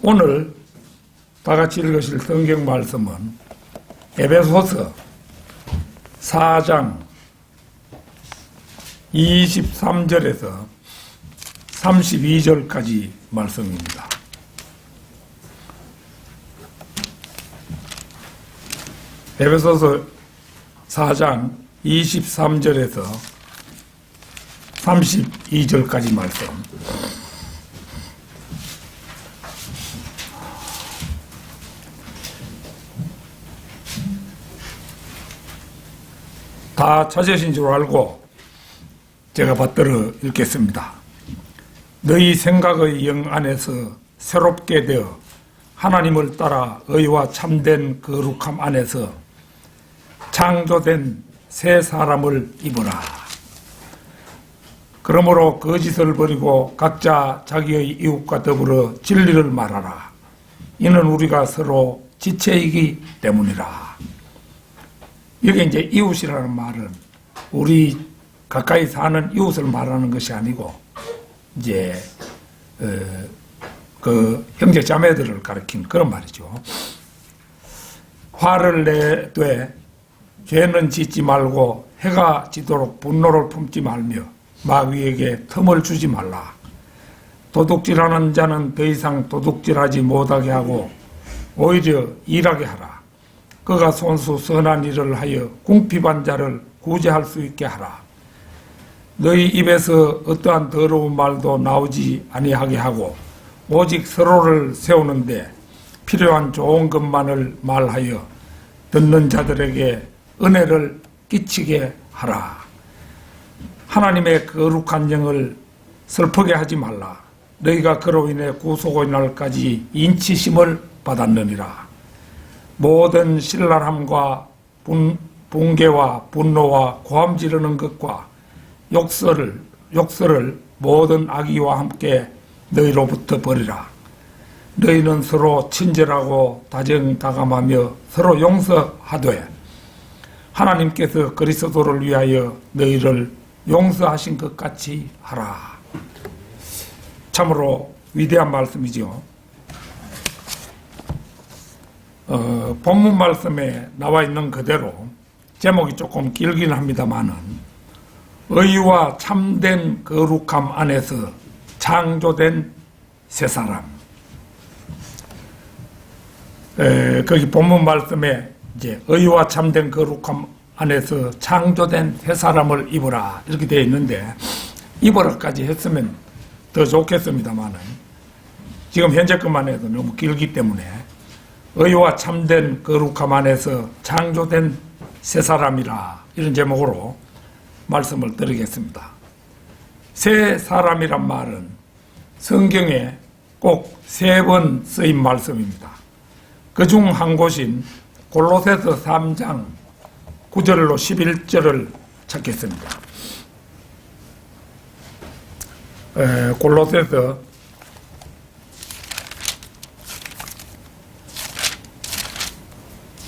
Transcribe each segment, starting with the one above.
오늘 다 같이 읽으실 성경 말씀은 에베소서 4장 23절에서 32절까지 말씀입니다. 에베소서 4장 23절에서 32절까지 말씀. 다 찾으신 줄 알고 제가 받들어 읽겠습니다. 너희 생각의 영 안에서 새롭게 되어 하나님을 따라 의와 참된 거룩함 안에서 창조된 새 사람을 입어라. 그러므로 거짓을 버리고 각자 자기의 이웃과 더불어 진리를 말하라. 이는 우리가 서로 지체이기 때문이라. 여기 이제 이웃이라는 말은 우리 가까이 사는 이웃을 말하는 것이 아니고 이제 그 형제 자매들을 가리킨 그런 말이죠. 화를 내되 죄는 짓지 말고 해가 지도록 분노를 품지 말며 마귀에게 틈을 주지 말라. 도둑질하는 자는 더 이상 도둑질하지 못하게 하고 오히려 일하게 하라. 그가 손수 선한 일을 하여 궁핍한 자를 구제할 수 있게 하라. 너희 입에서 어떠한 더러운 말도 나오지 아니하게 하고 오직 서로를 세우는데 필요한 좋은 것만을 말하여 듣는 자들에게 은혜를 끼치게 하라. 하나님의 거룩한 영을 슬프게 하지 말라. 너희가 그로 인해 구속의 날까지 인치심을 받았느니라. 모든 신랄함과 분개와 분노와 고함 지르는 것과 욕설을 모든 악의와 함께 너희로부터 버리라. 너희는 서로 친절하고 다정다감하며 서로 용서하되 하나님께서 그리스도를 위하여 너희를 용서하신 것 같이 하라. 참으로 위대한 말씀이죠. 본문 말씀에 나와 있는 그대로 제목이 조금 길긴 합니다만은 의와 참된 거룩함 안에서 창조된 새 사람. 거기 본문 말씀에 이제 의와 참된 거룩함 안에서 창조된 새 사람을 입으라 이렇게 되어 있는데 입으라까지 했으면 더 좋겠습니다만은 지금 현재 것만 해도 너무 길기 때문에 의와 참된 거룩함 안에서 창조된 새 사람이라 이런 제목으로 말씀을 드리겠습니다. 새 사람이란 말은 성경에 꼭 3번 쓰인 말씀입니다. 그중 한 곳인 골로새서 3장 9절로 11절을 찾겠습니다. 골로새서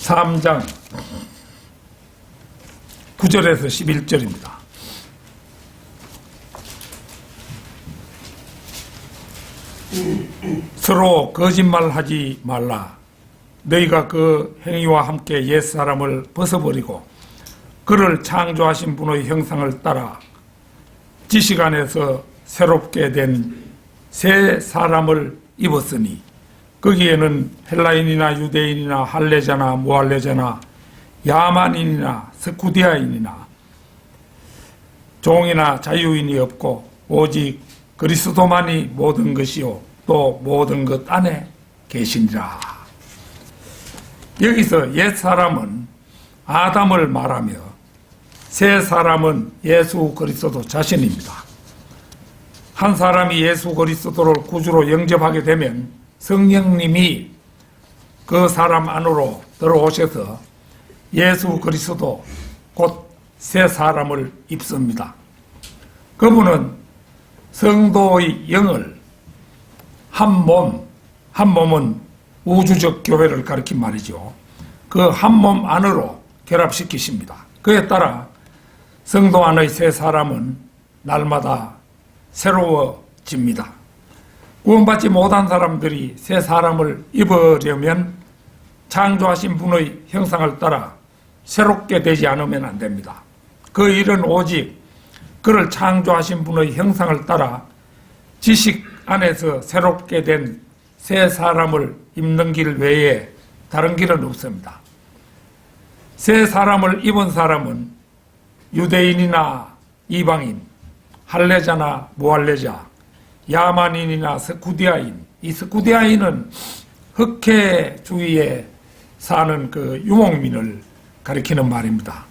3장 9절에서 11절입니다. 서로 거짓말하지 말라. 너희가 그 행위와 함께 옛사람을 벗어버리고 그를 창조하신 분의 형상을 따라 지식 안에서 새롭게 된 새 사람을 입었으니 거기에는 헬라인이나 유대인이나 할례자나 무할례자나 야만인이나 스쿠디아인이나 종이나 자유인이 없고 오직 그리스도만이 모든 것이요 또 모든 것 안에 계시니라. 여기서 옛사람은 아담을 말하며 새 사람은 예수 그리스도 자신입니다. 한 사람이 예수 그리스도를 구주로 영접하게 되면 성령님이 그 사람 안으로 들어오셔서 예수 그리스도 곧 새 사람을 입습니다. 그분은 성도의 영을 한 몸은 우주적 교회를 가리킨 말이죠. 그 한 몸 안으로 결합시키십니다. 그에 따라 성도 안의 새 사람은 날마다 새로워집니다. 구원받지 못한 사람들이 새 사람을 입으려면 창조하신 분의 형상을 따라 새롭게 되지 않으면 안 됩니다. 그 일은 오직 그를 창조하신 분의 형상을 따라 지식 안에서 새롭게 된 새 사람을 입는 길 외에 다른 길은 없습니다. 새 사람을 입은 사람은 유대인이나 이방인, 할례자나 무할례자, 야만인이나 스쿠디아인, 이 스쿠디아인은 흑해주의에 사는 그 유목민을 가리키는 말입니다.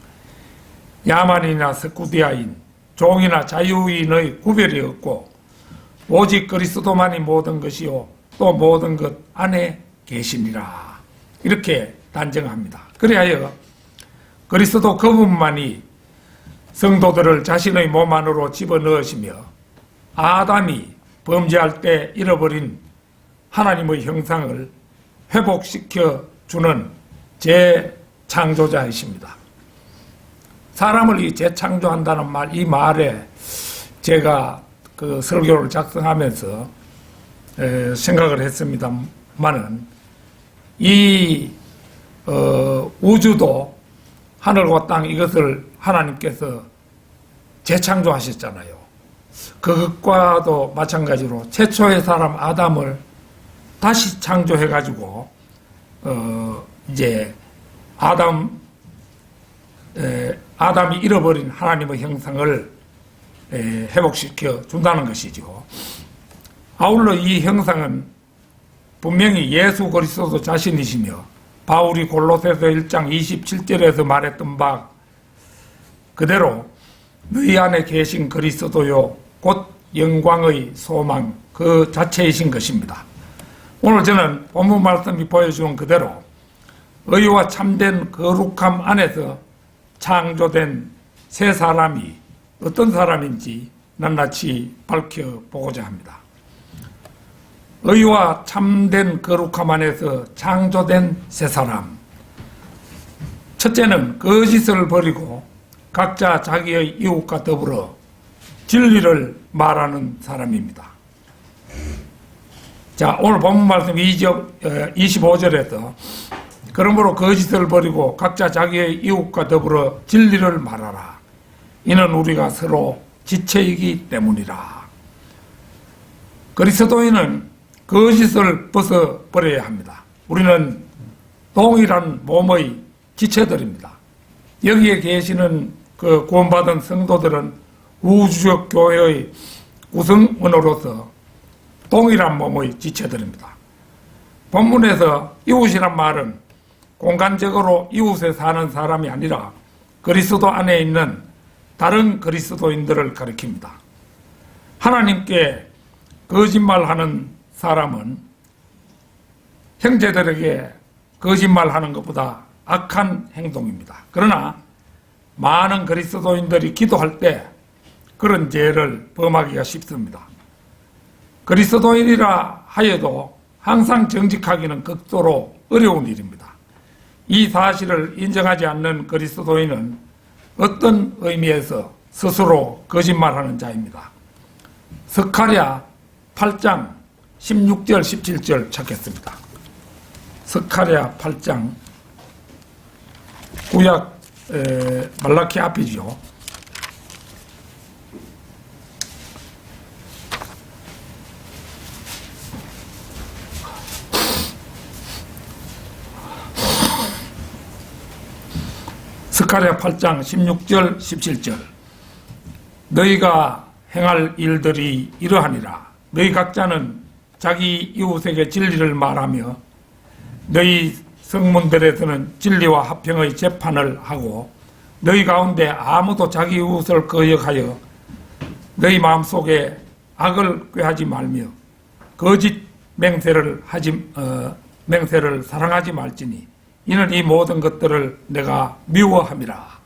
야만인이나 스쿠디아인, 종이나 자유인의 구별이 없고 오직 그리스도만이 모든 것이요 또 모든 것 안에 계시니라, 이렇게 단정합니다. 그리하여 그리스도 그분만이 성도들을 자신의 몸 안으로 집어넣으시며 아담이 범죄할 때 잃어버린 하나님의 형상을 회복시켜 주는 재창조자이십니다. 사람을 재창조한다는 말, 이 말에 제가 그 설교를 작성하면서 생각을 했습니다만은 이 우주도 하늘과 땅 이것을 하나님께서 재창조하셨잖아요. 그것과도 마찬가지로 최초의 사람 아담을 다시 창조해가지고 이제 아담이 잃어버린 하나님의 형상을 회복시켜 준다는 것이죠. 아울러 이 형상은 분명히 예수 그리스도 자신이시며 바울이 골로새서 1장 27절에서 말했던 바 그대로 너희 안에 계신 그리스도요 곧 영광의 소망 그 자체이신 것입니다. 오늘 저는 본문 말씀이 보여주는 그대로 의와 참된 거룩함 안에서 창조된 새 사람이 어떤 사람인지 낱낱이 밝혀보고자 합니다. 의와 참된 거룩함 안에서 창조된 새 사람. 첫째는 거짓을 버리고 각자 자기의 이웃과 더불어 진리를 말하는 사람입니다. 자, 오늘 본문 말씀 25절에서 그러므로 거짓을 버리고 각자 자기의 이웃과 더불어 진리를 말하라. 이는 우리가 서로 지체이기 때문이라. 그리스도인은 거짓을 벗어버려야 합니다. 우리는 동일한 몸의 지체들입니다. 여기에 계시는 그 구원받은 성도들은 우주적 교회의 구성원으로서 동일한 몸의 지체들입니다. 본문에서 이웃이란 말은 공간적으로 이웃에 사는 사람이 아니라 그리스도 안에 있는 다른 그리스도인들을 가리킵니다. 하나님께 거짓말하는 사람은 형제들에게 거짓말하는 것보다 악한 행동입니다. 그러나 많은 그리스도인들이 기도할 때 그런 죄를 범하기가 쉽습니다. 그리스도인이라 하여도 항상 정직하기는 극도로 어려운 일입니다. 이 사실을 인정하지 않는 그리스도인은 어떤 의미에서 스스로 거짓말하는 자입니다. 스가랴 8장 16절 17절 찾겠습니다. 스가랴 8장 구약 말라키 앞이죠. 스가랴 8장 16절 17절 너희가 행할 일들이 이러하니라. 너희 각자는 자기 이웃에게 진리를 말하며 너희 성문들에서는 진리와 화평의 재판을 하고 너희 가운데 아무도 자기 이웃을 거역하여 너희 마음속에 악을 꾀하지 말며 거짓 맹세를 사랑하지 말지니 이는 이 모든 것들을 내가 미워함이라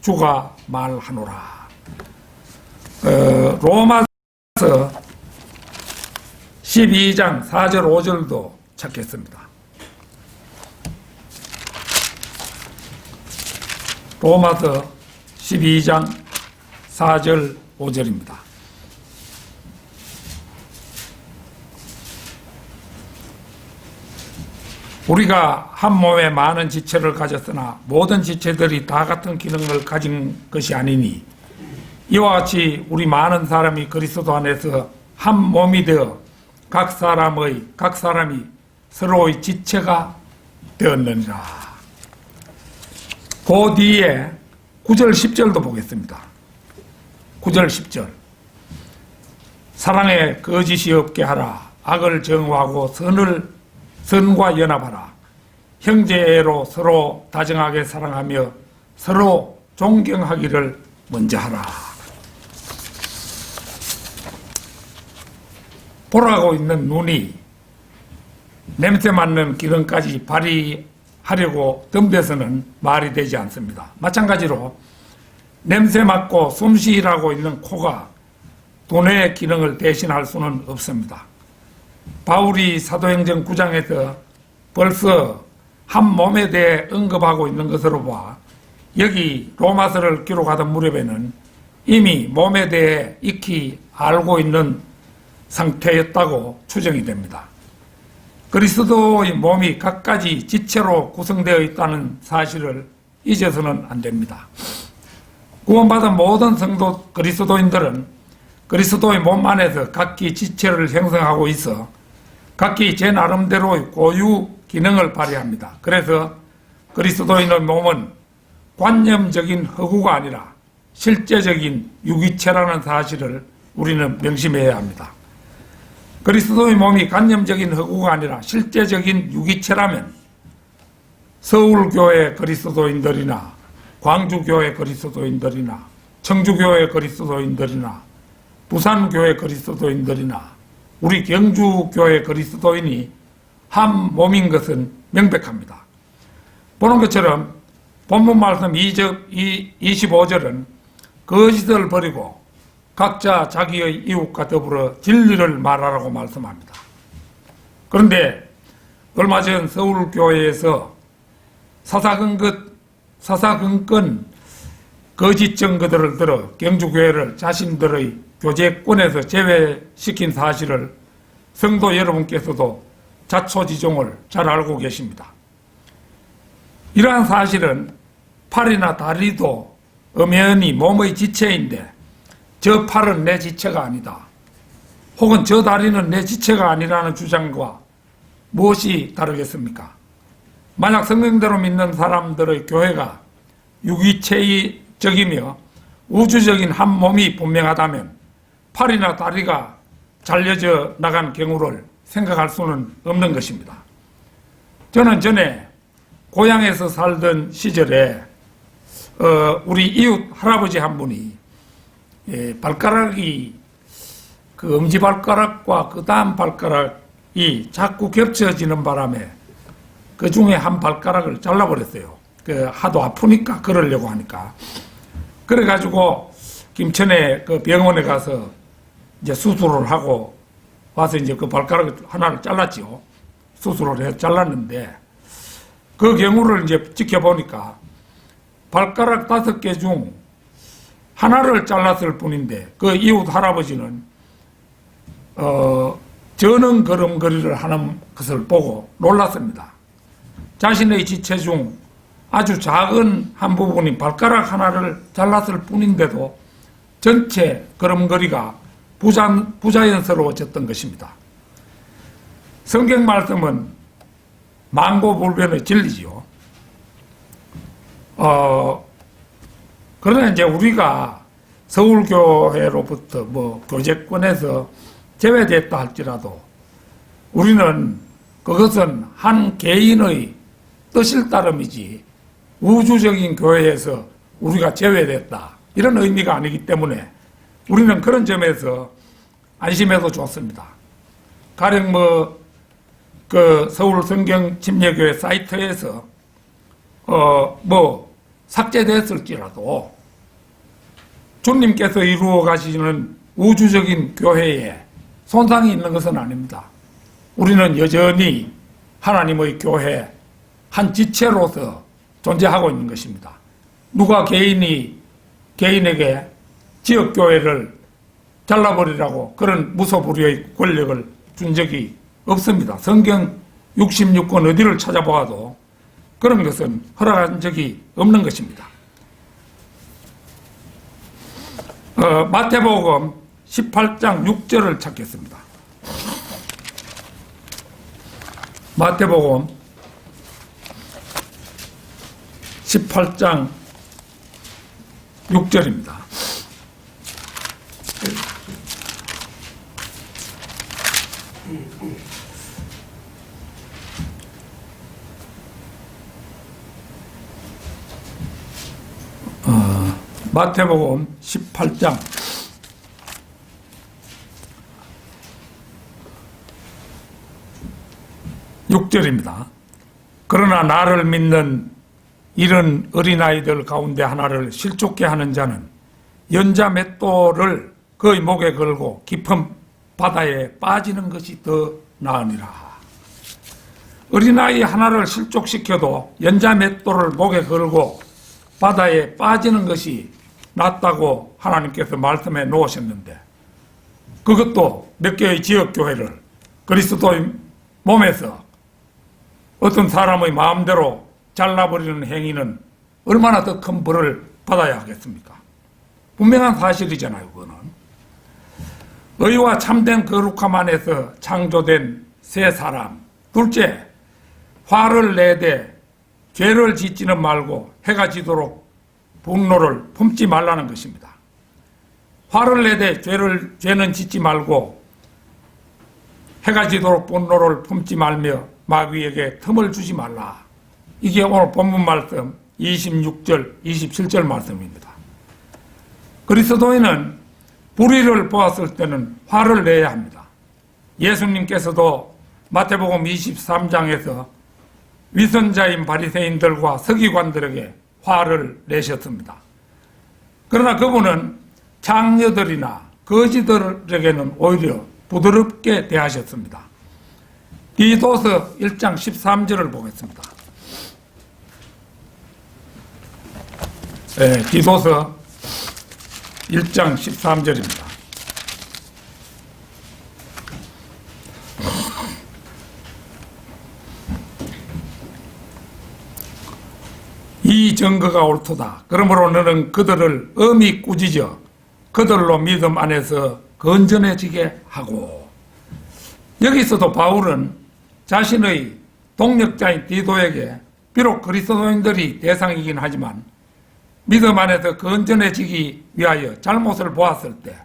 주가 말하노라. 로마서 12장 4절 5절도 찾겠습니다. 로마서 12장 4절 5절입니다. 우리가 한 몸에 많은 지체를 가졌으나 모든 지체들이 다 같은 기능을 가진 것이 아니니 이와 같이 우리 많은 사람이 그리스도 안에서 한 몸이 되어 각 사람이 서로의 지체가 되었느니라. 그 뒤에 9절 10절도 보겠습니다. 9절 10절 사랑에 거짓이 없게 하라. 악을 정오하고 선과 연합하라. 형제애로 서로 다정하게 사랑하며 서로 존경하기를 먼저 하라. 보라고 있는 눈이 냄새 맡는 기능까지 발휘하려고 덤벼서는 말이 되지 않습니다. 마찬가지로 냄새 맡고 숨쉬라고 있는 코가 두뇌의 기능을 대신할 수는 없습니다. 바울이 사도행전 9장에서 벌써 한 몸에 대해 언급하고 있는 것으로 봐 여기 로마서를 기록하던 무렵에는 이미 몸에 대해 익히 알고 있는 상태였다고 추정이 됩니다. 그리스도의 몸이 각가지 지체로 구성되어 있다는 사실을 잊어서는 안 됩니다. 구원받은 모든 성도 그리스도인들은 그리스도의 몸 안에서 각기 지체를 형성하고 있어 각기 제 나름대로의 고유 기능을 발휘합니다. 그래서 그리스도인의 몸은 관념적인 허구가 아니라 실제적인 유기체라는 사실을 우리는 명심해야 합니다. 그리스도의 몸이 관념적인 허구가 아니라 실제적인 유기체라면 서울교회 그리스도인들이나 광주교회 그리스도인들이나 청주교회 그리스도인들이나 부산교회 그리스도인들이나 우리 경주교회 그리스도인이 한 몸인 것은 명백합니다. 보는 것처럼 본문 말씀 25절은 거짓을 버리고 각자 자기의 이웃과 더불어 진리를 말하라고 말씀합니다. 그런데 얼마 전 서울교회에서 사사건건 거짓 증거들을 들어 경주교회를 자신들의 교제권에서 제외시킨 사실을 성도 여러분께서도 자초지종을 잘 알고 계십니다. 이러한 사실은 팔이나 다리도 엄연히 몸의 지체인데 저 팔은 내 지체가 아니다. 혹은 저 다리는 내 지체가 아니라는 주장과 무엇이 다르겠습니까? 만약 성경대로 믿는 사람들의 교회가 유기체적이며 우주적인 한 몸이 분명하다면 팔이나 다리가 잘려져 나간 경우를 생각할 수는 없는 것입니다. 저는 전에 고향에서 살던 시절에 우리 이웃 할아버지 한 분이 발가락이 그 엄지발가락과 그 다음 발가락이 자꾸 겹쳐지는 바람에 그 중에 한 발가락을 잘라버렸어요. 하도 아프니까 걸으려고 하니까. 그래가지고 김천에 그 병원에 가서 이제 수술을 하고 와서 이제 그 발가락 하나를 잘랐죠. 수술을 해서 잘랐는데 그 경우를 이제 지켜보니까 발가락 5개 중 하나를 잘랐을 뿐인데 그 이웃 할아버지는 저는 걸음걸이를 하는 것을 보고 놀랐습니다. 자신의 지체 중 아주 작은 한 부분인 발가락 하나를 잘랐을 뿐인데도 전체 걸음걸이가 부자연스러워졌던 것입니다. 성경 말씀은 만고불변의 진리지요. 그러나 이제 우리가 서울교회로부터 교제권에서 제외됐다 할지라도 우리는 그것은 한 개인의 뜻일 따름이지 우주적인 교회에서 우리가 제외됐다 이런 의미가 아니기 때문에 우리는 그런 점에서 안심해도 좋습니다. 가령 그 서울 성경 침례교회 사이트에서 삭제됐을지라도 주님께서 이루어 가시는 우주적인 교회에 손상이 있는 것은 아닙니다. 우리는 여전히 하나님의 교회 한 지체로서 존재하고 있는 것입니다. 누가 개인에게 지역교회를 잘라버리라고 그런 무소불위의 권력을 준 적이 없습니다. 성경 66권 어디를 찾아보아도 그런 것은 허락한 적이 없는 것입니다. 마태복음 18장 6절을 찾겠습니다. 마태복음 18장 6절입니다. 마태복음 18장 6절입니다. 그러나 나를 믿는 이런 어린아이들 가운데 하나를 실족케 하는 자는 연자 맷돌을 그의 목에 걸고 깊은 바다에 빠지는 것이 더 나으니라. 어린아이 하나를 실족시켜도 연자 맷돌을 목에 걸고 바다에 빠지는 것이 낫다고 하나님께서 말씀해 놓으셨는데, 그것도 몇 개의 지역교회를 그리스도의 몸에서 어떤 사람의 마음대로 잘라버리는 행위는 얼마나 더 큰 벌을 받아야 하겠습니까? 분명한 사실이잖아요. 그거는 의와 참된 거룩함 안에서 창조된 새 사람. 둘째, 화를 내되 죄를 짓지는 말고 해가 지도록 분노를 품지 말라는 것입니다. 화를 내되 죄는 짓지 말고 해가 지도록 분노를 품지 말며 마귀에게 틈을 주지 말라. 이게 오늘 본문 말씀 26절, 27절 말씀입니다. 그리스도인은 불의를 보았을 때는 화를 내야 합니다. 예수님께서도 마태복음 23장에서 위선자인 바리새인들과 서기관들에게 화를 내셨습니다. 그러나 그분은 장녀들이나 거지들에게는 오히려 부드럽게 대하셨습니다. 디도서 1장 13절을 보겠습니다. 네, 디도서 1장 13절입니다. 이 증거가 옳도다. 그러므로 너는 그들을 엄히 꾸짖어 그들로 믿음 안에서 건전해지게 하고. 여기서도 바울은 자신의 동력자인 디도에게 비록 그리스도인들이 대상이긴 하지만 믿음 안에서 건전해지기 위하여 잘못을 보았을 때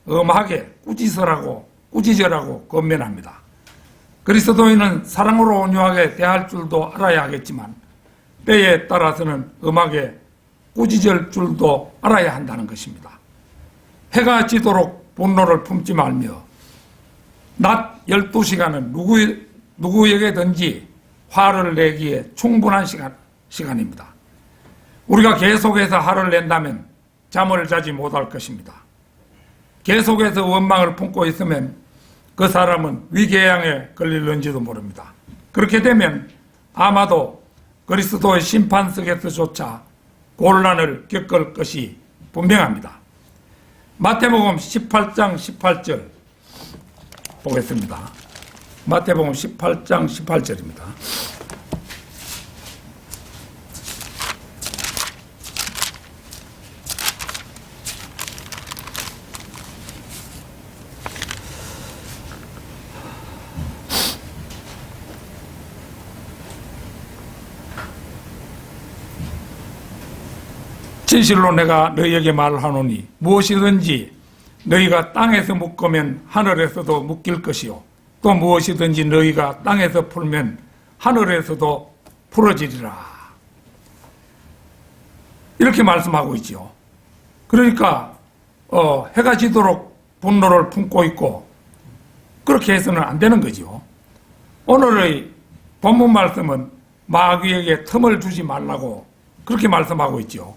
엄하게 꾸짖으라고 권면합니다. 그리스도인은 사랑으로 온유하게 대할 줄도 알아야 하겠지만 때에 따라서는 엄하게 꾸짖을 줄도 알아야 한다는 것입니다. 해가 지도록 분노를 품지 말며 낮 12시간은 누구에게든지 화를 내기에 충분한 시간입니다. 우리가 계속해서 화를 낸다면 잠을 자지 못할 것입니다. 계속해서 원망을 품고 있으면 그 사람은 위궤양에 걸릴는지도 모릅니다. 그렇게 되면 아마도 그리스도의 심판석에서조차 곤란을 겪을 것이 분명합니다. 마태복음 18장 18절 보겠습니다. 마태복음 18장 18절입니다. 진실로 내가 너희에게 말하노니 무엇이든지 너희가 땅에서 묶으면 하늘에서도 묶일 것이요 또 무엇이든지 너희가 땅에서 풀면 하늘에서도 풀어지리라. 이렇게 말씀하고 있죠. 그러니까 해가 지도록 분노를 품고 있고 그렇게 해서는 안 되는 거죠. 오늘의 본문 말씀은 마귀에게 틈을 주지 말라고 그렇게 말씀하고 있죠.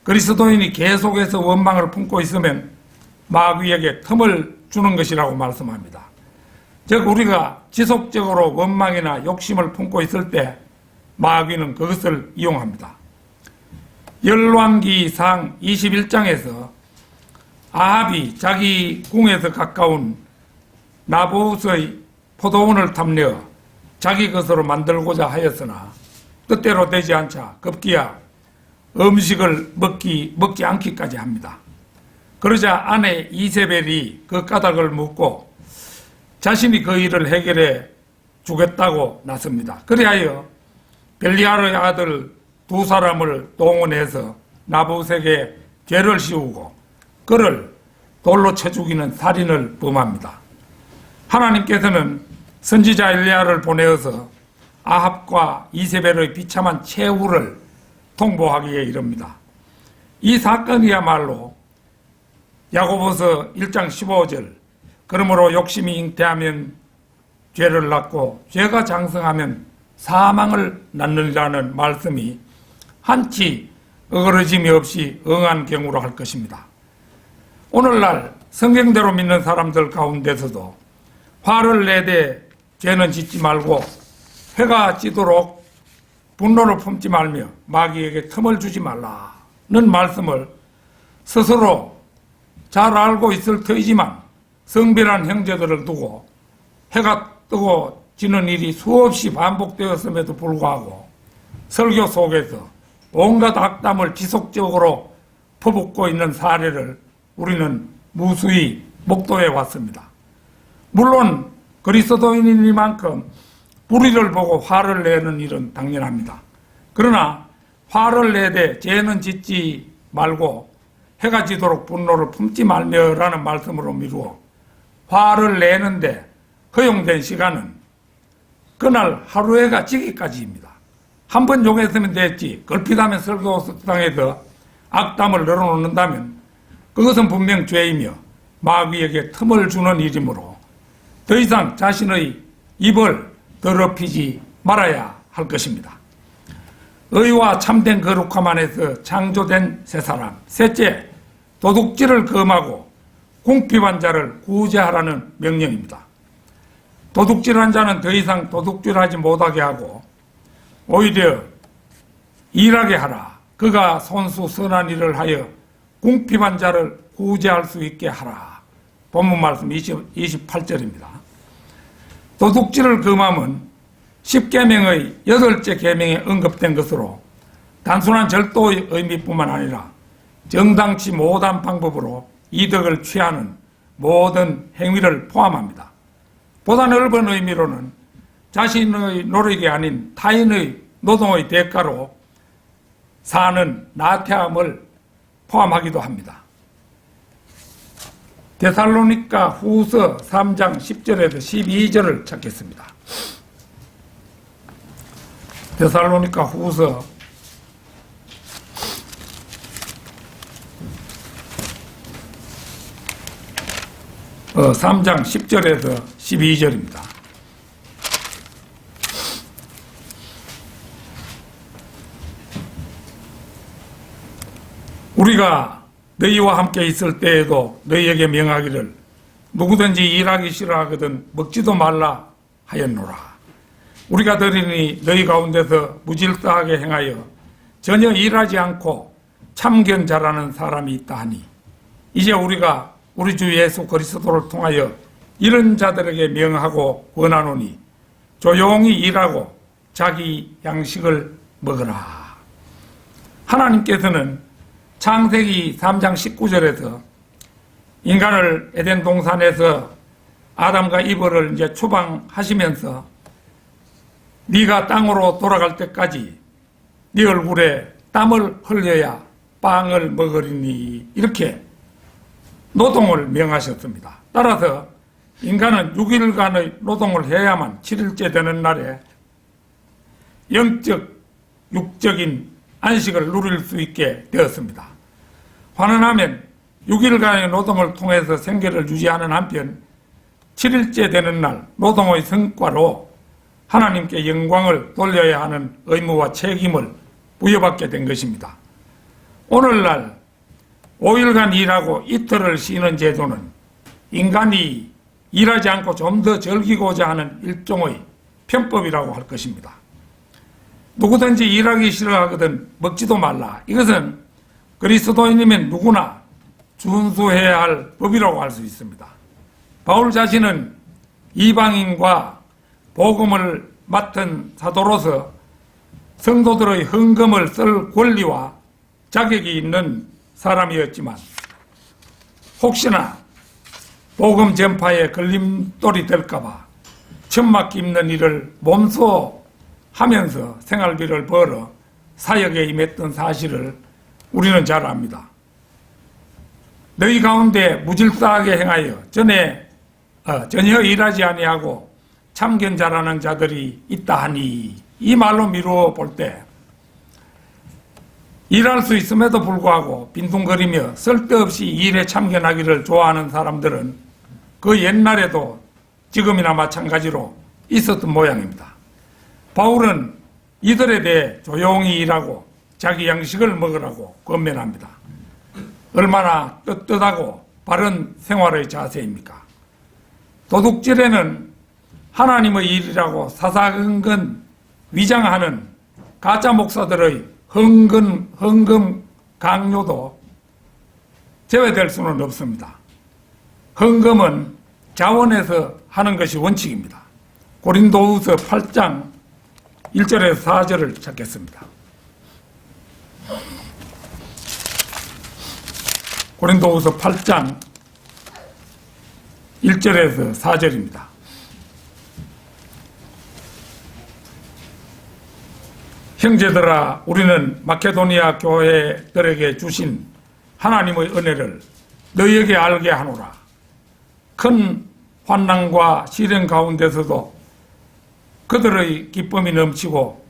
그리스도인이 계속해서 원망을 품고 있으면 마귀에게 틈을 주는 것이라고 말씀합니다. 즉 우리가 지속적으로 원망이나 욕심을 품고 있을 때 마귀는 그것을 이용합니다. 열왕기상 21장에서 아합이 자기 궁에서 가까운 나봇의 포도원을 탐내어 자기 것으로 만들고자 하였으나 뜻대로 되지 않자 급기야 음식을 먹지 않기까지 합니다. 그러자 아내 이세벨이 그 까닭을 묻고 자신이 그 일을 해결해 주겠다고 나섭니다. 그리하여 벨리알의 아들 두 사람을 동원해서 나봇에게 죄를 씌우고 그를 돌로 쳐 죽이는 살인을 범합니다. 하나님께서는 선지자 엘리야를 보내어서 아합과 이세벨의 비참한 최후를 통보하기에 이릅니다. 이 사건이야말로 야고보서 1장 15절 그러므로 욕심이 잉태하면 죄를 낳고 죄가 장성하면 사망을 낳느니라는 말씀이 한치 어그러짐이 없이 응한 경우로 할 것입니다. 오늘날 성경대로 믿는 사람들 가운데서도 화를 내되 죄는 짓지 말고 해가 지도록 분노를 품지 말며 마귀에게 틈을 주지 말라는 말씀을 스스로 잘 알고 있을 터이지만 성별한 형제들을 두고 해가 뜨고 지는 일이 수없이 반복되었음에도 불구하고 설교 속에서 온갖 악담을 지속적으로 퍼붓고 있는 사례를 우리는 무수히 목도해 왔습니다. 물론 그리스도인이니만큼 불의를 보고 화를 내는 일은 당연합니다. 그러나 화를 내되 죄는 짓지 말고 해가 지도록 분노를 품지 말며라는 말씀으로 미루어 화를 내는데 허용된 시간은 그날 하루해가 지기까지입니다. 한 번 용했으면 됐지 걸핏하면 설교당에서 악담을 늘어놓는다면 그것은 분명 죄이며 마귀에게 틈을 주는 일이므로 더 이상 자신의 입을 더럽히지 말아야 할 것입니다. 의와 참된 거룩함 안에서 창조된 새 사람. 셋째, 도둑질을 금하고 궁핍한 자를 구제하라는 명령입니다. 도둑질한 자는 더 이상 도둑질하지 못하게 하고 오히려 일하게 하라. 그가 손수 선한 일을 하여 궁핍한 자를 구제할 수 있게 하라. 본문 말씀 28절입니다. 도둑질을 금함은 10계명의 8째 계명에 언급된 것으로 단순한 절도의 의미뿐만 아니라 정당치 못한 방법으로 이득을 취하는 모든 행위를 포함합니다. 보다 넓은 의미로는 자신의 노력이 아닌 타인의 노동의 대가로 사는 나태함을 포함하기도 합니다. 데살로니가 후서 3장 10절에서 12절을 찾겠습니다. 데살로니가 후서 3장 10절에서 12절입니다. 우리가 너희와 함께 있을 때에도 너희에게 명하기를 누구든지 일하기 싫어하거든 먹지도 말라 하였노라. 우리가 들으니 너희 가운데서 무질서하게 행하여 전혀 일하지 않고 참견 잘하는 사람이 있다 하니 이제 우리가 우리 주 예수 그리스도를 통하여 이런 자들에게 명하고 권하노니 조용히 일하고 자기 양식을 먹으라. 하나님께서는 창세기 3장 19절에서 인간을 에덴 동산에서 아담과 이브를 이제 추방하시면서 네가 땅으로 돌아갈 때까지 네 얼굴에 땀을 흘려야 빵을 먹으리니 이렇게 노동을 명하셨습니다. 따라서 인간은 6일간의 노동을 해야만 7일째 되는 날에 영적, 육적인 안식을 누릴 수 있게 되었습니다. 환원하면 6일간의 노동을 통해서 생계를 유지하는 한편 7일째 되는 날 노동의 성과로 하나님께 영광을 돌려야 하는 의무와 책임을 부여받게 된 것입니다. 오늘날 5일간 일하고 이틀을 쉬는 제도는 인간이 일하지 않고 좀 더 즐기고자 하는 일종의 편법이라고 할 것입니다. 누구든지 일하기 싫어하거든 먹지도 말라. 이것은 그리스도인이면 누구나 준수해야 할 법이라고 할 수 있습니다. 바울 자신은 이방인과 복음을 맡은 사도로서 성도들의 헌금을 쓸 권리와 자격이 있는 사람이었지만 혹시나 복음 전파에 걸림돌이 될까봐 천막 깁는 일을 몸소 하면서 생활비를 벌어 사역에 임했던 사실을 우리는 잘 압니다. 너희 가운데 무질서하게 행하여 전혀 일하지 아니하고 참견 잘하는 자들이 있다 하니, 이 말로 미루어 볼 때 일할 수 있음에도 불구하고 빈둥거리며 쓸데없이 일에 참견하기를 좋아하는 사람들은 그 옛날에도 지금이나 마찬가지로 있었던 모양입니다. 바울은 이들에 대해 조용히 일하고 자기 양식을 먹으라고 권면합니다. 얼마나 떳떳하고 바른 생활의 자세입니까? 도둑질에는 하나님의 일이라고 사사건건 위장하는 가짜 목사들의 헌금 강요도 제외될 수는 없습니다. 헌금은 자원에서 하는 것이 원칙입니다. 고린도후서 8장 1절에서 4절을 찾겠습니다. 고린도후서 8장 1절에서 4절입니다. 형제들아, 우리는 마케도니아 교회들에게 주신 하나님의 은혜를 너희에게 알게 하노라. 큰 환난과 시련 가운데서도 그들의 기쁨이 넘치고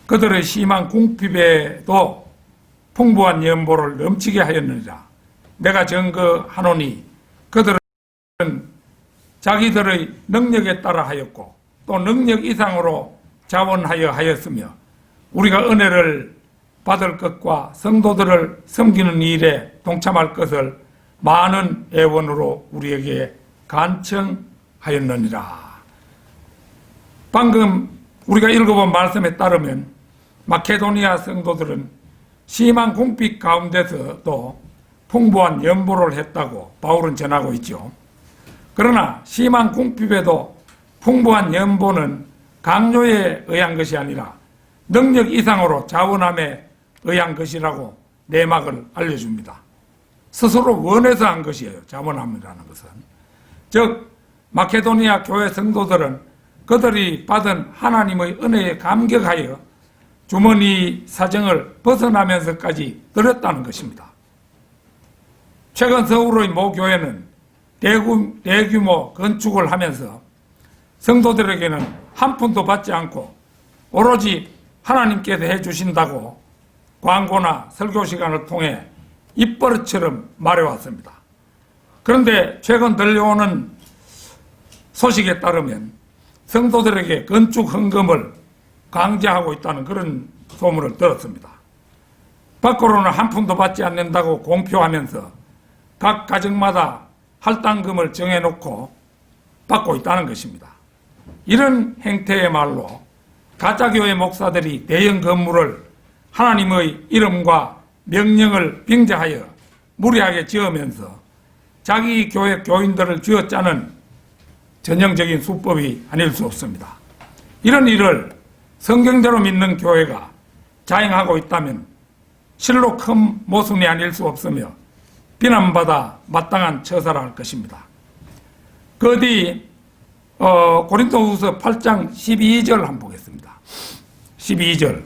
그들의 심한 궁핍에도 풍부한 연보를 넘치게 하였느니라. 내가 증거하노니 그들은 자기들의 능력에 따라 하였고 또 능력 이상으로 자원하여 하였으며 우리가 은혜를 받을 것과 성도들을 섬기는 일에 동참할 것을 많은 애원으로 우리에게 간청하였느니라. 방금 우리가 읽어본 말씀에 따르면 마케도니아 성도들은 심한 궁핍 가운데서도 풍부한 연보를 했다고 바울은 전하고 있죠. 그러나 심한 궁핍에도 풍부한 연보는 강요에 의한 것이 아니라 능력 이상으로 자원함에 의한 것이라고 내막을 알려줍니다. 스스로 원해서 한 것이에요. 자원함이라는 것은. 즉 마케도니아 교회 성도들은 그들이 받은 하나님의 은혜에 감격하여 주머니 사정을 벗어나면서까지 드렸다는 것입니다. 최근 서울의 모 교회는 대규모 건축을 하면서 성도들에게는 한 푼도 받지 않고 오로지 하나님께서 해주신다고 광고나 설교 시간을 통해 입버릇처럼 말해왔습니다. 그런데 최근 들려오는 소식에 따르면 성도들에게 건축 헌금을 강제하고 있다는 그런 소문을 들었습니다. 밖으로는 한 푼도 받지 않는다고 공표하면서 각 가정마다 할당금을 정해놓고 받고 있다는 것입니다. 이런 행태야말로 가짜교회 목사들이 대형 건물을 하나님의 이름과 명령을 빙자하여 무리하게 지으면서 자기 교회 교인들을 쥐어짜는 전형적인 수법이 아닐 수 없습니다. 이런 일을 성경대로 믿는 교회가 자행하고 있다면 실로 큰 모순이 아닐 수 없으며 비난받아 마땅한 처사라 할 것입니다. 그 뒤 고린도후서 8장 12절 한번 보겠습니다. 12절.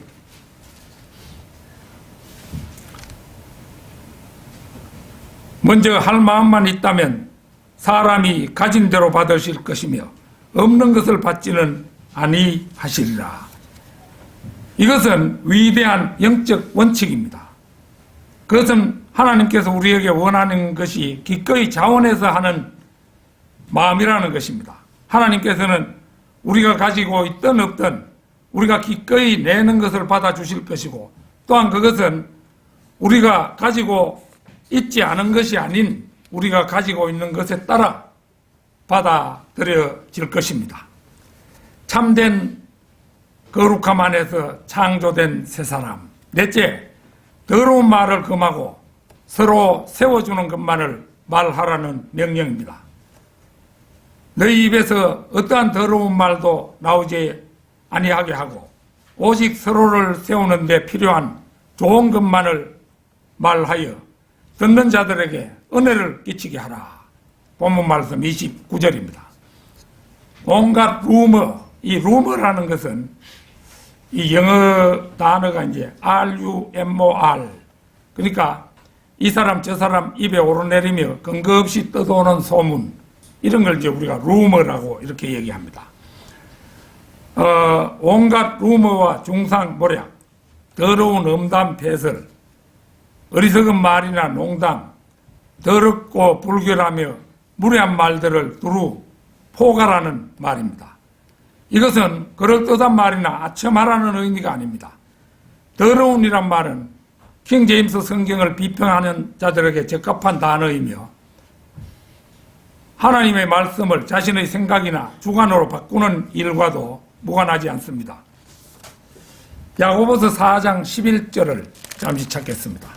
먼저 할 마음만 있다면 사람이 가진 대로 받으실 것이며 없는 것을 받지는 아니하시리라. 이것은 위대한 영적 원칙입니다. 그것은 하나님께서 우리에게 원하는 것이 기꺼이 자원해서 하는 마음이라는 것입니다. 하나님께서는 우리가 가지고 있든 없든 우리가 기꺼이 내는 것을 받아주실 것이고 또한 그것은 우리가 가지고 있지 않은 것이 아닌 우리가 가지고 있는 것에 따라 받아들여질 것입니다. 참된 거룩함 안에서 창조된 새 사람. 넷째, 더러운 말을 금하고 서로 세워주는 것만을 말하라는 명령입니다. 너희 입에서 어떠한 더러운 말도 나오지 아니하게 하고 오직 서로를 세우는 데 필요한 좋은 것만을 말하여 듣는 자들에게 은혜를 끼치게 하라. 본문 말씀 29절입니다. 온갖 루머, 이 루머라는 것은 이 영어 단어가 이제 RUMOR, 그러니까 이 사람 저 사람 입에 오르내리며 근거 없이 떠도는 소문, 이런 걸 이제 우리가 루머라고 이렇게 얘기합니다. 온갖 루머와 중상모략, 더러운 음담 패설, 어리석은 말이나 농담, 더럽고 불결하며 무례한 말들을 두루 포괄하는 말입니다. 이것은 그럴듯한 말이나 아첨하라는 의미가 아닙니다. 더러운이란 말은 킹 제임스 성경을 비평하는 자들에게 적합한 단어이며 하나님의 말씀을 자신의 생각이나 주관으로 바꾸는 일과도 무관하지 않습니다. 야고보서 4장 11절을 잠시 찾겠습니다.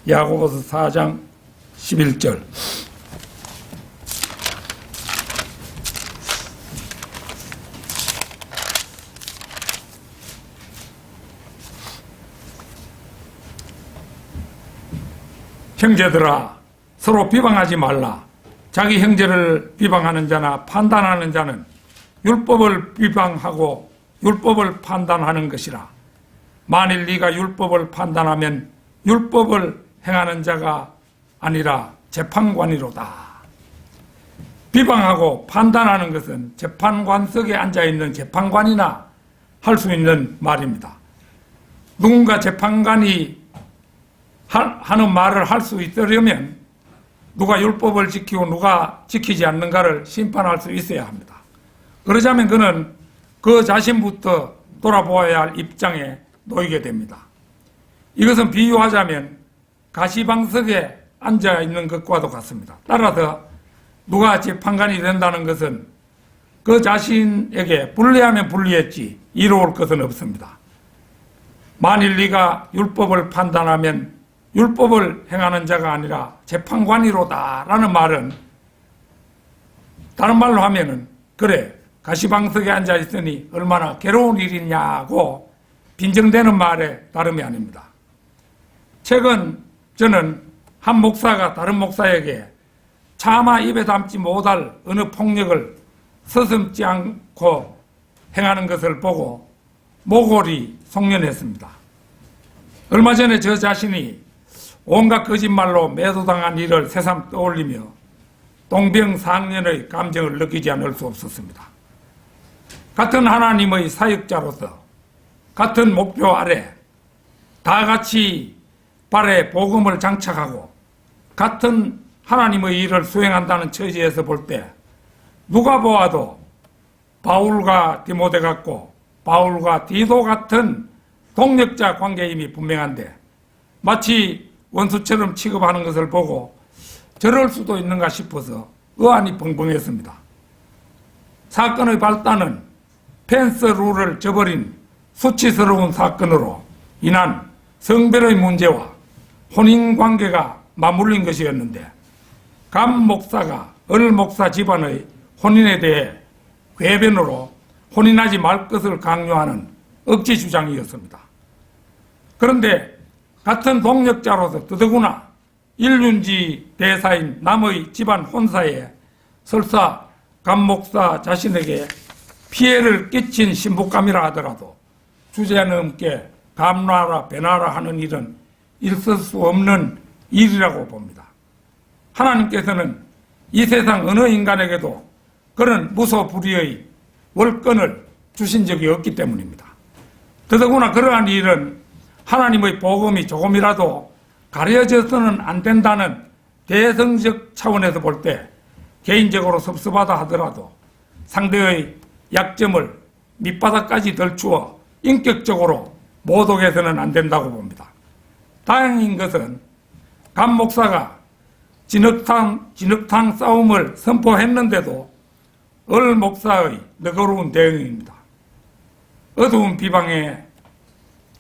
야고보서 4장 11절. 형제들아, 서로 비방하지 말라. 자기 형제를 비방하는 자나 판단하는 자는 율법을 비방하고 율법을 판단하는 것이라. 만일 네가 율법을 판단하면 율법을 행하는 자가 아니라 재판관이로다. 비방하고 판단하는 것은 재판관석에 앉아있는 재판관이나 할 수 있는 말입니다. 누군가 재판관이 하는 말을 할 수 있으려면 누가 율법을 지키고 누가 지키지 않는가를 심판할 수 있어야 합니다. 그러자면 그는 그 자신부터 돌아보아야 할 입장에 놓이게 됩니다. 이것은 비유하자면 가시방석에 앉아있는 것과도 같습니다. 따라서 누가 재판관이 된다는 것은 그 자신에게 불리하면 불리했지 이로울 것은 없습니다. 만일 네가 율법을 판단하면 율법을 행하는 자가 아니라 재판관이로다 라는 말은 다른 말로 하면은 그래 가시방석에 앉아있으니 얼마나 괴로운 일이냐고 빈정대는 말에 다름이 아닙니다. 최근 저는 한 목사가 다른 목사에게 차마 입에 담지 못할 어느 폭력을 서슴지 않고 행하는 것을 보고 모골이 송연했습니다. 얼마 전에 저 자신이 온갖 거짓말로 매도당한 일을 새삼 떠올리며 동병상련의 감정을 느끼지 않을 수 없었습니다. 같은 하나님의 사역자로서 같은 목표 아래 다 같이 발에 복음을 장착하고 같은 하나님의 일을 수행한다는 처지에서 볼 때 누가 보아도 바울과 디모데 같고 바울과 디도 같은 동력자 관계임이 분명한데 마치 원수처럼 취급하는 것을 보고 저럴 수도 있는가 싶어서 의안이 벙벙했습니다. 사건의 발단은 펜스 룰을 저버린 수치스러운 사건으로 인한 성별의 문제와 혼인관계가 맞물린 것이었는데 감 목사가 을 목사 집안의 혼인에 대해 궤변으로 혼인하지 말 것을 강요하는 억지 주장이었습니다. 그런데 같은 동력자로서 더더구나 일륜지 대사인 남의 집안 혼사에 설사 감 목사 자신에게 피해를 끼친 신부감이라 하더라도 주제넘게 감나라 배나라 하는 일은 있을 수 없는 일이라고 봅니다. 하나님께서는 이 세상 어느 인간에게도 그런 무소불위의 월권을 주신 적이 없기 때문입니다. 더더구나 그러한 일은 하나님의 복음이 조금이라도 가려져서는 안 된다는 대성적 차원에서 볼 때 개인적으로 섭섭하다 하더라도 상대의 약점을 밑바닥까지 덜추어 인격적으로 모독해서는 안 된다고 봅니다. 다행인 것은 감 목사가 진흙탕 싸움을 선포했는데도 을 목사의 너그러운 대응입니다. 어두운 비방에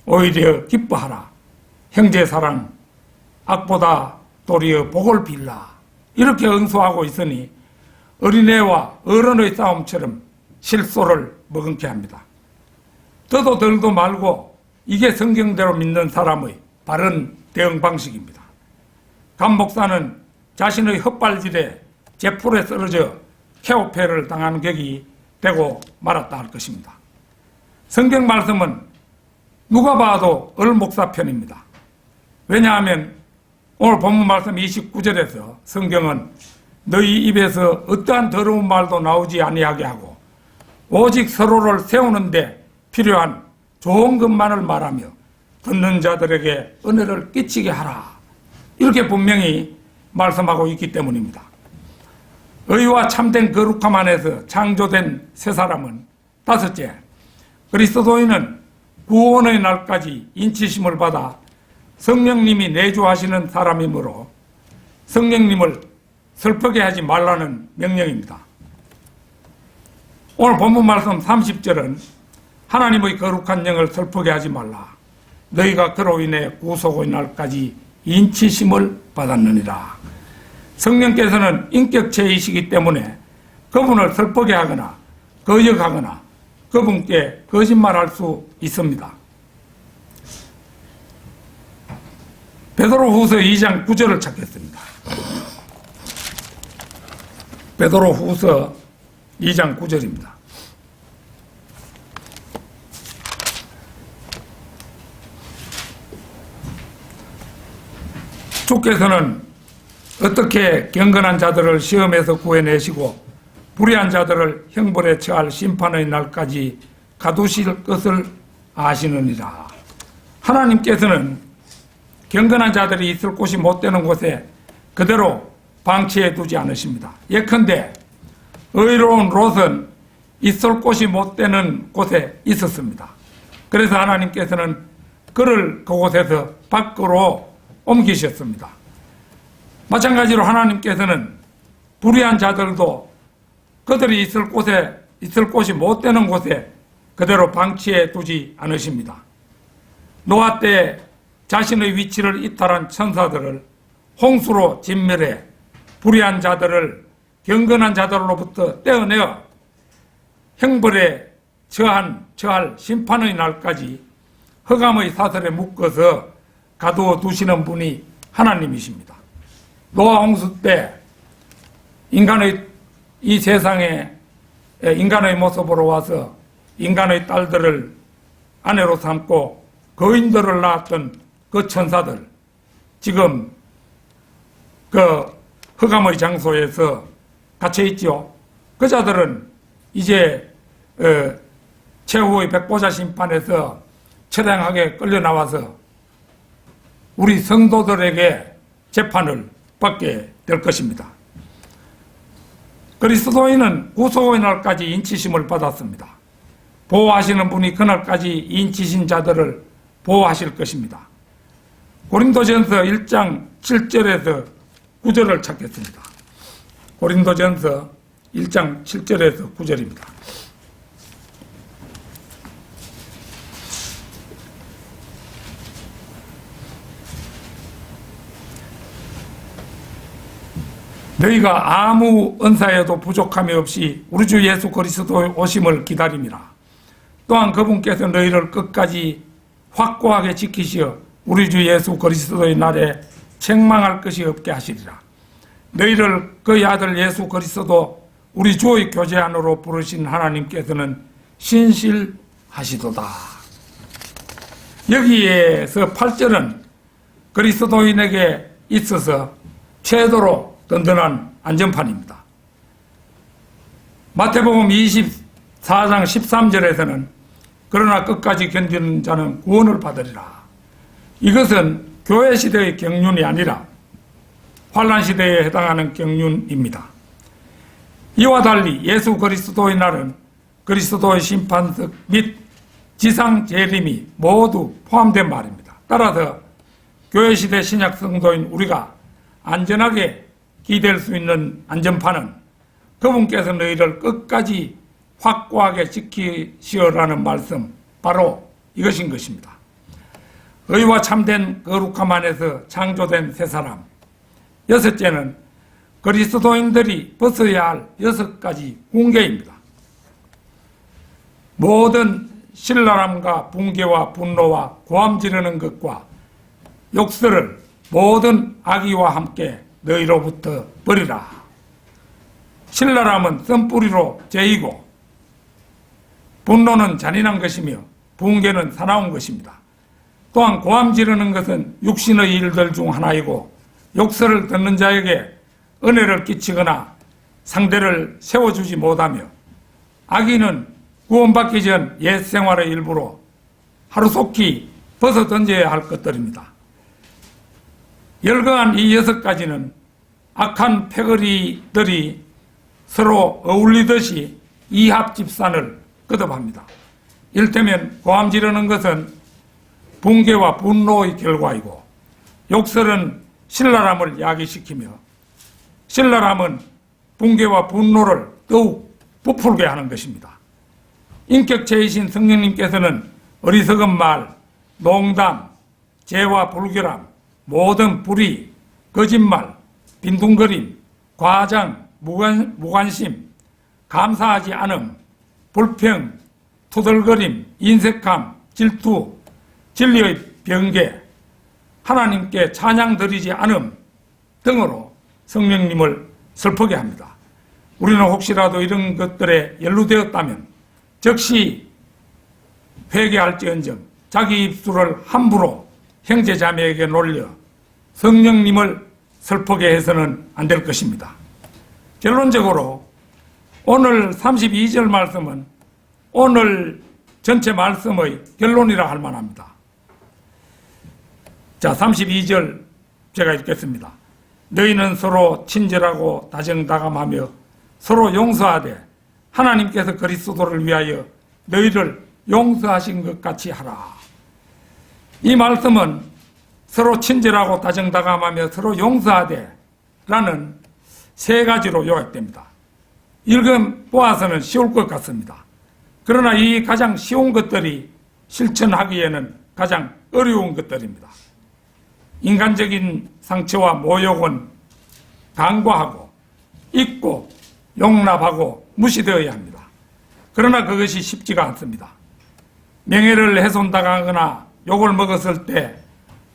오히려 기뻐하라. 형제사랑 악보다 도리어 복을 빌라. 이렇게 응수하고 있으니 어린애와 어른의 싸움처럼 실소를 머금게 합니다. 더도 덜도 말고 이게 성경대로 믿는 사람의 바른 대응 방식입니다. 감 목사는 자신의 헛발질에 제풀에 쓰러져 케오패를 당하는 격이 되고 말았다 할 것입니다. 성경 말씀은 누가 봐도 을 목사 편입니다. 왜냐하면 오늘 본문 말씀 29절에서 성경은 너희 입에서 어떠한 더러운 말도 나오지 아니하게 하고 오직 서로를 세우는데 필요한 좋은 것만을 말하며 듣는 자들에게 은혜를 끼치게 하라. 이렇게 분명히 말씀하고 있기 때문입니다. 의와 참된 거룩함 안에서 창조된 새 사람은 다섯째, 그리스도인은 구원의 날까지 인치심을 받아 성령님이 내주하시는 사람이므로 성령님을 슬프게 하지 말라는 명령입니다. 오늘 본문 말씀 30절은 하나님의 거룩한 영을 슬프게 하지 말라. 너희가 그로 인해 구속의 날까지 인치심을 받았느니라. 성령께서는 인격체이시기 때문에 그분을 슬프게 하거나 거역하거나 그분께 거짓말할 수 있습니다. 베드로후서 2장 9절을 찾겠습니다. 베드로후서 2장 9절입니다. 주께서는 어떻게 경건한 자들을 시험에서 구해내시고 불의한 자들을 형벌에 처할 심판의 날까지 가두실 것을 아시느니라. 하나님께서는 경건한 자들이 있을 곳이 못 되는 곳에 그대로 방치해 두지 않으십니다. 예컨대 의로운 롯은 있을 곳이 못 되는 곳에 있었습니다. 그래서 하나님께서는 그를 그곳에서 밖으로 옮기셨습니다. 마찬가지로 하나님께서는 불의한 자들도 그들이 있을 곳이 못 되는 곳에 그대로 방치해 두지 않으십니다. 노아 때 자신의 위치를 이탈한 천사들을 홍수로 진멸해 불의한 자들을 경건한 자들로부터 떼어내어 형벌에 처할 심판의 날까지 흑암의 사슬에 묶어서 가두어 두시는 분이 하나님이십니다. 노아 홍수 때 인간의 이 세상에 인간의 모습으로 와서 인간의 딸들을 아내로 삼고 거인들을 낳았던 그 천사들, 지금 그 흑암의 장소에서 갇혀 있죠. 그 자들은 이제 최후의 백보자 심판에서 처량하게 끌려 나와서 우리 성도들에게 재판을 받게 될 것입니다. 그리스도인은 구속의 날까지 인치심을 받았습니다. 보호하시는 분이 그날까지 인치신 자들을 보호하실 것입니다. 고린도전서 1장 7절에서 9절을 찾겠습니다. 고린도전서 1장 7절에서 9절입니다. 너희가 아무 은사에도 부족함이 없이 우리 주 예수 그리스도의 오심을 기다림이라. 또한 그분께서 너희를 끝까지 확고하게 지키시어 우리 주 예수 그리스도의 날에 책망할 것이 없게 하시리라. 너희를 그의 아들 예수 그리스도 우리 주의 교제 안으로 부르신 하나님께서는 신실하시도다. 여기에서 8절은 그리스도인에게 있어서 최대로 든든한 안전판입니다. 마태복음 24장 13절에서는 그러나 끝까지 견디는 자는 구원을 받으리라. 이것은 교회 시대의 경륜이 아니라 환란 시대에 해당하는 경륜입니다. 이와 달리 예수 그리스도의 날은 그리스도의 심판석 및 지상 재림이 모두 포함된 말입니다. 따라서 교회 시대 신약 성도인 우리가 안전하게 기댈 수 있는 안전판은 그분께서 너희를 끝까지 확고하게 지키시오라는 말씀, 바로 이것인 것입니다. 의와 참된 거룩함 안에서 창조된 새 사람. 여섯째는 그리스도인들이 벗어야 할 6가지 훈계입니다. 모든 신랄함과 붕괴와 분노와 고함 지르는 것과 욕설을 모든 악의와 함께 너희로부터 버리라. 신랄함은 씀뿌리로 죄이고 분노는 잔인한 것이며 붕괴는 사나운 것입니다. 또한 고함 지르는 것은 육신의 일들 중 하나이고 욕설을 듣는 자에게 은혜를 끼치거나 상대를 세워주지 못하며 악의는 구원받기 전 옛 생활의 일부로 하루속히 벗어던져야 할 것들입니다. 열거한 이 6가지는 악한 패거리들이 서로 어울리듯이 이합집산을 거듭합니다. 일테면 고함 지르는 것은 붕괴와 분노의 결과이고 욕설은 신랄함을 야기시키며 신랄함은 붕괴와 분노를 더욱 부풀게 하는 것입니다. 인격체이신 성령님께서는 어리석은 말, 농담, 죄와 불결함, 모든 불의, 거짓말, 빈둥거림, 과장, 무관심, 감사하지 않음, 불평, 투덜거림, 인색함, 질투, 진리의 변개, 하나님께 찬양 드리지 않음 등으로 성령님을 슬프게 합니다. 우리는 혹시라도 이런 것들에 연루되었다면 즉시 회개할지언정 자기 입술을 함부로 형제자매에게 놀려 성령님을 슬프게 해서는 안 될 것입니다. 결론적으로 오늘 32절 말씀은 오늘 전체 말씀의 결론이라 할 만합니다. 자, 32절 제가 읽겠습니다. 너희는 서로 친절하고 다정다감하며 서로 용서하되 하나님께서 그리스도를 위하여 너희를 용서하신 것 같이 하라. 이 말씀은 서로 친절하고 다정다감하며 서로 용서하되 라는 3가지로 요약됩니다. 읽음 보아서는 쉬울 것 같습니다. 그러나 이 가장 쉬운 것들이 실천하기에는 가장 어려운 것들입니다. 인간적인 상처와 모욕은 간과하고 잊고 용납하고 무시되어야 합니다. 그러나 그것이 쉽지가 않습니다. 명예를 훼손당하거나 욕을 먹었을 때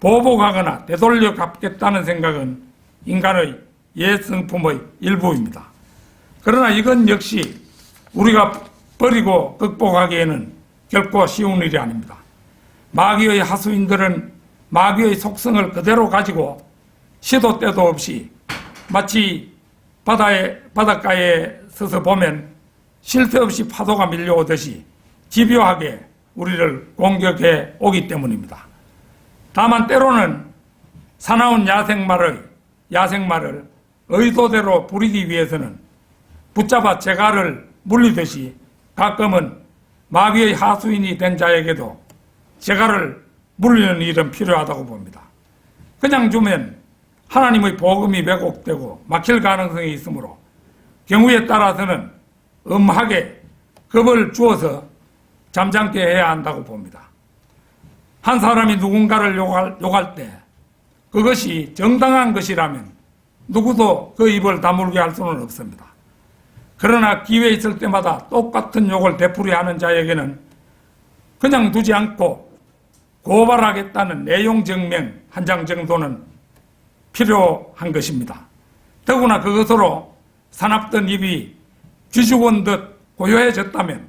보복하거나 되돌려 갚겠다는 생각은 인간의 옛 성품의 일부입니다. 그러나 이건 역시 우리가 버리고 극복하기에는 결코 쉬운 일이 아닙니다. 마귀의 하수인들은 마귀의 속성을 그대로 가지고 시도 때도 없이 마치 바닷가에 서서 보면 쉴 새 없이 파도가 밀려오듯이 집요하게 우리를 공격해 오기 때문입니다. 다만 때로는 사나운 야생마를 의도대로 부리기 위해서는 붙잡아 재갈을 물리듯이 가끔은 마귀의 하수인이 된 자에게도 재갈을 물리는 일은 필요하다고 봅니다. 그냥 주면 하나님의 복음이 왜곡되고 막힐 가능성이 있으므로 경우에 따라서는 엄하게 겁을 주어서 잠잠게 해야 한다고 봅니다. 한 사람이 누군가를 욕할 때 그것이 정당한 것이라면 누구도 그 입을 다물게 할 수는 없습니다. 그러나 기회 있을 때마다 똑같은 욕을 되풀이하는 자에게는 그냥 두지 않고 고발하겠다는 내용 증명 한 장 정도는 필요한 것입니다. 더구나 그것으로 사납던 입이 쥐죽은 듯 고요해졌다면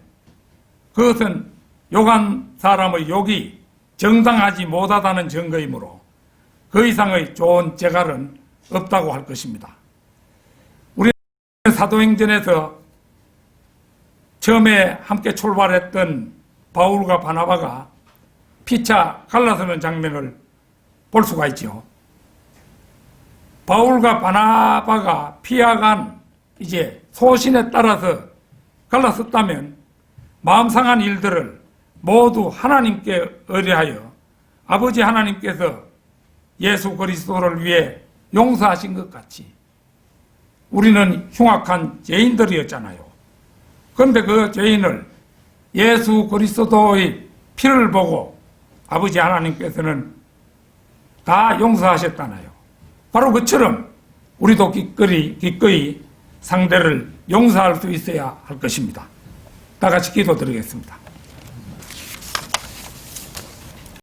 그것은 욕한 사람의 욕이 정당하지 못하다는 증거이므로 그 이상의 좋은 재갈은 없다고 할 것입니다. 우리 사도행전에서 처음에 함께 출발했던 바울과 바나바가 피차 갈라서는 장면을 볼 수가 있죠. 바울과 바나바가 피하간 이제 소신에 따라서 갈라섰다면 마음 상한 일들을 모두 하나님께 의뢰하여 아버지 하나님께서 예수 그리스도를 위해 용서하신 것 같이 우리는 흉악한 죄인들이었잖아요. 그런데 그 죄인을 예수 그리스도의 피를 보고 아버지 하나님께서는 다 용서하셨잖아요. 바로 그처럼 우리도 기꺼이 상대를 용서할 수 있어야 할 것입니다. 다 같이 기도드리겠습니다.